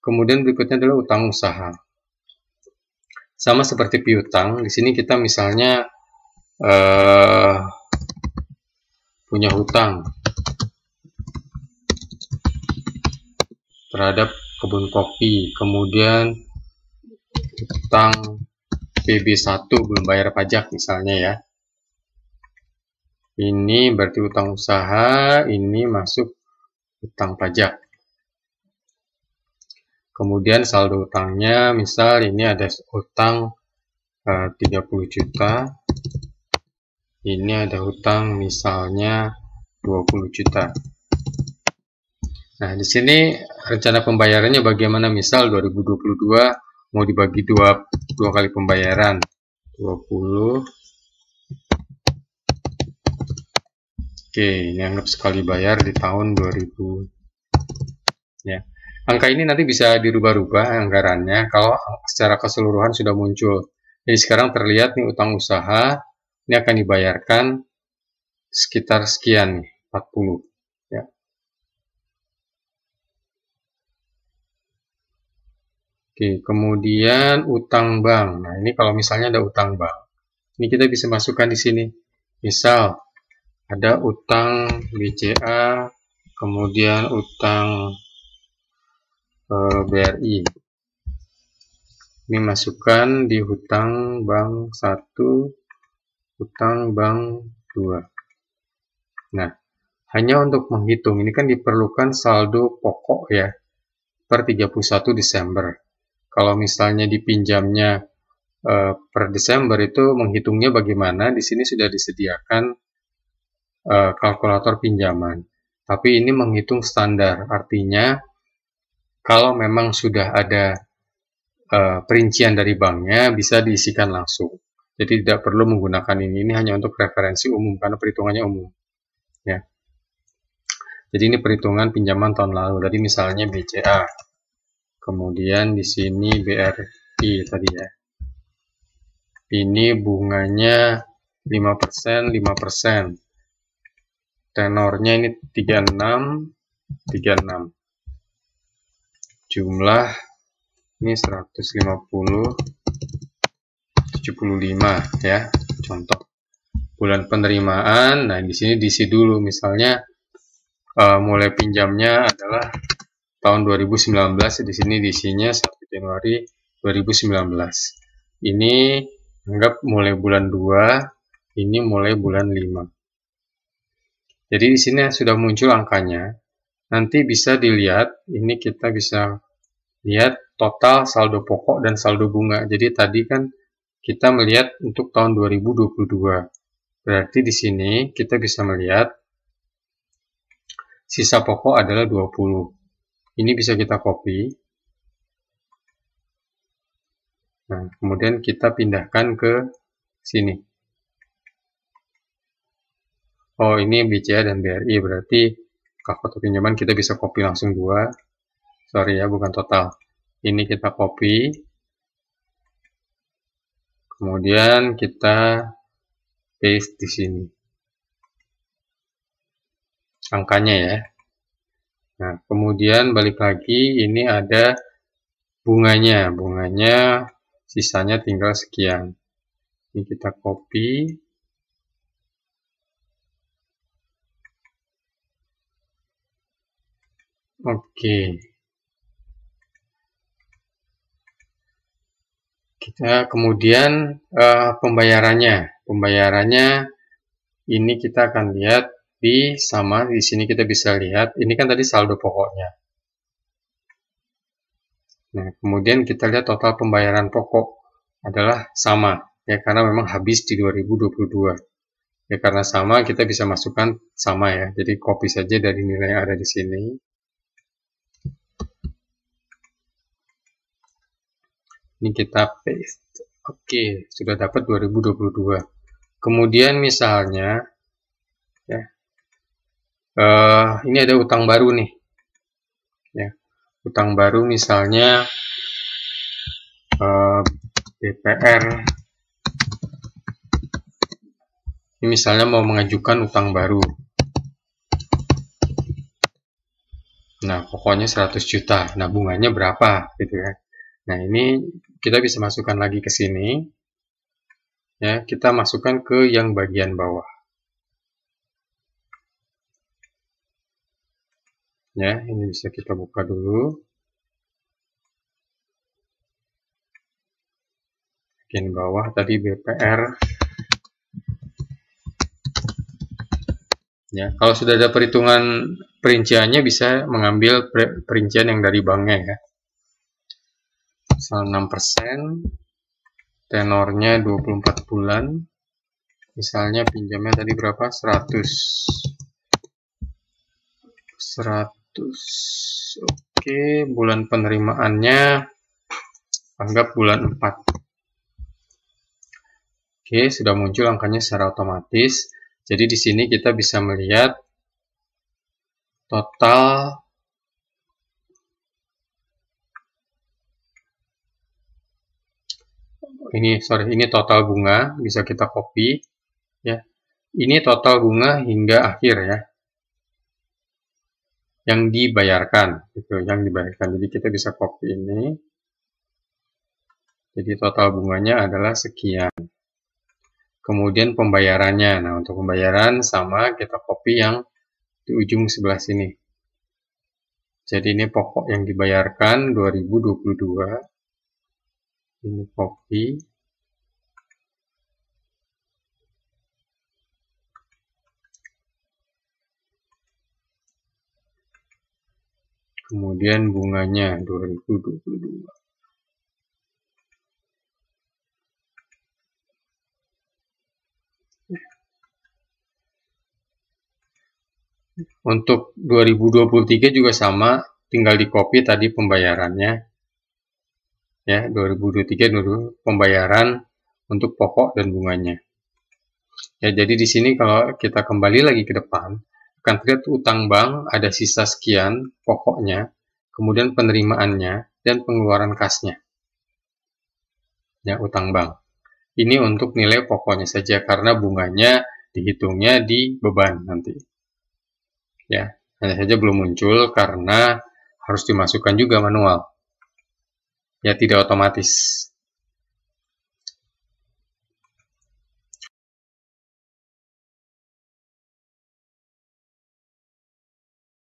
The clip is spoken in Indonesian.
Kemudian berikutnya adalah utang usaha. Sama seperti piutang, di sini kita misalnya punya hutang terhadap kebun kopi, kemudian utang PB1 belum bayar pajak misalnya ya. Ini berarti utang usaha, ini masuk utang pajak. Kemudian saldo utangnya, misal ini ada utang 30 juta. Ini ada hutang misalnya 20 juta. Nah, di sini rencana pembayarannya bagaimana? Misal 2022 mau dibagi dua kali pembayaran. 20. Oke, ini anggap sekali bayar di tahun 2000. Ya. Angka ini nanti bisa dirubah-rubah anggarannya kalau secara keseluruhan sudah muncul. Jadi sekarang terlihat nih utang usaha, ini akan dibayarkan sekitar sekian nih, 40. Ya. Oke, kemudian utang bank. Nah, ini kalau misalnya ada utang bank. Ini kita bisa masukkan di sini. Misal ada utang BCA, kemudian utang BRI. Ini masukkan di hutang bank 1, hutang bank 2. Nah, hanya untuk menghitung, ini kan diperlukan saldo pokok ya, per 31 Desember. Kalau misalnya dipinjamnya per Desember itu menghitungnya bagaimana, di sini sudah disediakan kalkulator pinjaman. Tapi ini menghitung standar, artinya kalau memang sudah ada perincian dari banknya, bisa diisikan langsung. Jadi tidak perlu menggunakan ini hanya untuk referensi umum, karena perhitungannya umum. Ya. Jadi ini perhitungan pinjaman tahun lalu. Tadi misalnya BCA, kemudian di sini BRI tadi ya. Ini bunganya 5%, 5%. Tenornya ini 36. Jumlah ini 150, 75 ya. Contoh bulan penerimaan. Nah, di sini diisi dulu, misalnya mulai pinjamnya adalah tahun 2019, di sini diisinya 1 Januari 2019. Ini anggap mulai bulan 2, ini mulai bulan 5. Jadi di sini sudah muncul angkanya. Nanti bisa dilihat, ini kita bisa lihat total saldo pokok dan saldo bunga. Jadi tadi kan kita melihat untuk tahun 2022. Berarti di sini kita bisa melihat sisa pokok adalah 20. Ini bisa kita copy. Nah, kemudian kita pindahkan ke sini. Oh, ini BCA dan BRI, berarti kalkulator pinjaman kita bisa copy langsung 2. Sorry ya, bukan total. Ini kita copy. Kemudian kita paste di sini. Angkanya ya. Nah, kemudian balik lagi, ini ada bunganya. Bunganya sisanya tinggal sekian. Ini kita copy. Oke. Kita kemudian pembayarannya. Pembayarannya ini kita akan lihat di sama, di sini kita bisa lihat. Ini kan tadi saldo pokoknya. Nah, kemudian kita lihat total pembayaran pokok adalah sama ya, karena memang habis di 2022. Ya, karena sama kita bisa masukkan sama ya. Jadi copy saja dari nilai yang ada di sini. Ini kita paste. Oke, sudah dapat 2022. Kemudian misalnya ya, ini ada utang baru nih. Ya, utang baru misalnya BPR. Ini misalnya mau mengajukan utang baru. Nah, pokoknya 100 juta. Nah, bunganya berapa gitu ya. Nah, ini kita bisa masukkan lagi ke sini. Ya, kita masukkan ke yang bagian bawah. Ya, ini bisa kita buka dulu. Bagian bawah tadi BPR. Ya, kalau sudah ada perhitungan perinciannya bisa mengambil perincian yang dari banknya ya. Misal 6%, tenornya 24 bulan. Misalnya pinjamnya tadi berapa? 100. Oke, bulan penerimaannya anggap bulan 4. Oke, sudah muncul angkanya secara otomatis. Jadi di sini kita bisa melihat total ini total bunga, bisa kita copy ya. Ini total bunga hingga akhir ya. Yang dibayarkan gitu, yang dibayarkan. Jadi kita bisa copy ini. Jadi total bunganya adalah sekian. Kemudian pembayarannya. Nah, untuk pembayaran sama kita copy yang di ujung sebelah sini. Jadi ini pokok yang dibayarkan 2022. Ini copy. Kemudian bunganya 2022. Untuk 2023 juga sama, tinggal di copy tadi pembayarannya. Ya, 2023 dulu pembayaran untuk pokok dan bunganya. Ya, jadi di sini kalau kita kembali lagi ke depan, akan terlihat utang bank ada sisa sekian pokoknya, kemudian penerimaannya dan pengeluaran kasnya. Ya, utang bank. Ini untuk nilai pokoknya saja karena bunganya dihitungnya di beban nanti. Ya, hanya saja belum muncul karena harus dimasukkan juga manual. Ya, tidak otomatis.